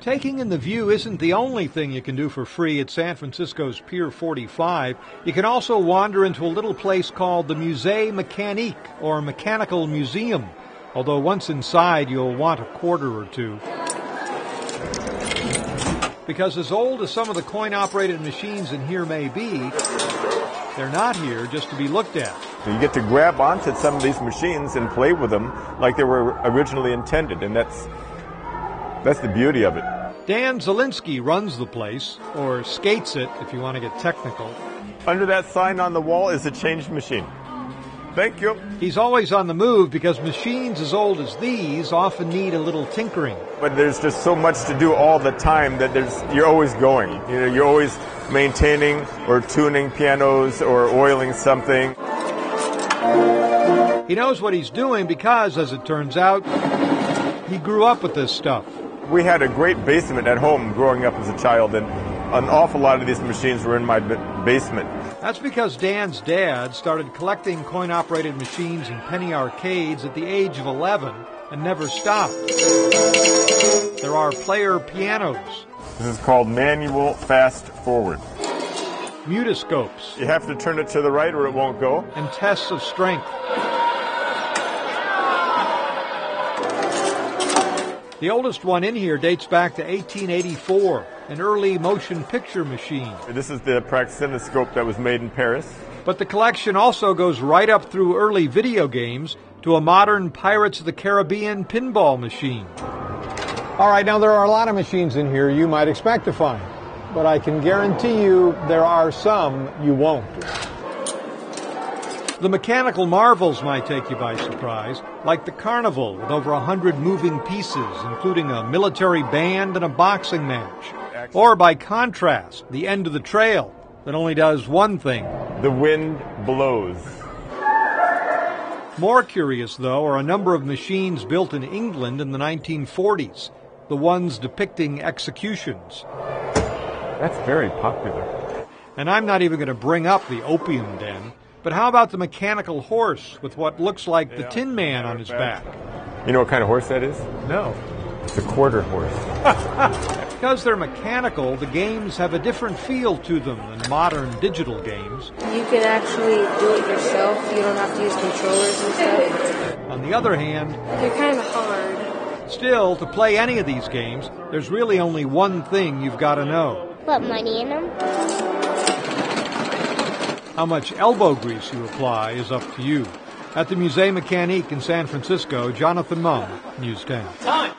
Taking in the view isn't the only thing you can do for free at San Francisco's Pier 45. You can also wander into a little place called the Musee Mecanique, or Mechanical Museum, although once inside you'll want a quarter or two. Because as old as some of the coin-operated machines in here may be, they're not here just to be looked at. You get to grab onto some of these machines and play with them like they were originally intended, and that's the beauty of it. Dan Zielinski runs the place, or skates it if you want to get technical. Under that sign on the wall is a change machine. Thank you. He's always on the move because machines as old as these often need a little tinkering. But there's just so much to do all the time that you're always going. You know, you're always maintaining or tuning pianos or oiling something. He knows what he's doing because, as it turns out, he grew up with this stuff. We had a great basement at home growing up as a child, and an awful lot of these machines were in my basement. That's because Dan's dad started collecting coin-operated machines in penny arcades at the age of 11 and never stopped. There are player pianos. This is called manual fast forward. Mutoscopes. You have to turn it to the right or it won't go. And tests of strength. The oldest one in here dates back to 1884, an early motion picture machine. This is the praxinoscope that was made in Paris. But the collection also goes right up through early video games to a modern Pirates of the Caribbean pinball machine. All right, now there are a lot of machines in here you might expect to find, but I can guarantee you there are some you won't. The mechanical marvels might take you by surprise, like the Carnival with over 100 moving pieces, including a military band and a boxing match. Or by contrast, the End of the Trail that only does one thing. The wind blows. More curious, though, are a number of machines built in England in the 1940s, the ones depicting executions. That's very popular. And I'm not even going to bring up the opium den. But how about the mechanical horse with what looks like the Tin Man on his back? You know what kind of horse that is? No. It's a quarter horse. Because they're mechanical, the games have a different feel to them than modern digital games. You can actually do it yourself. You don't have to use controllers and stuff. On the other hand, they're kind of hard. Still, to play any of these games, there's really only one thing you've got to know. Put money in them? How much elbow grease you apply is up to you. At the Musee Mecanique in San Francisco, Jonathan Mung, News 10. Time!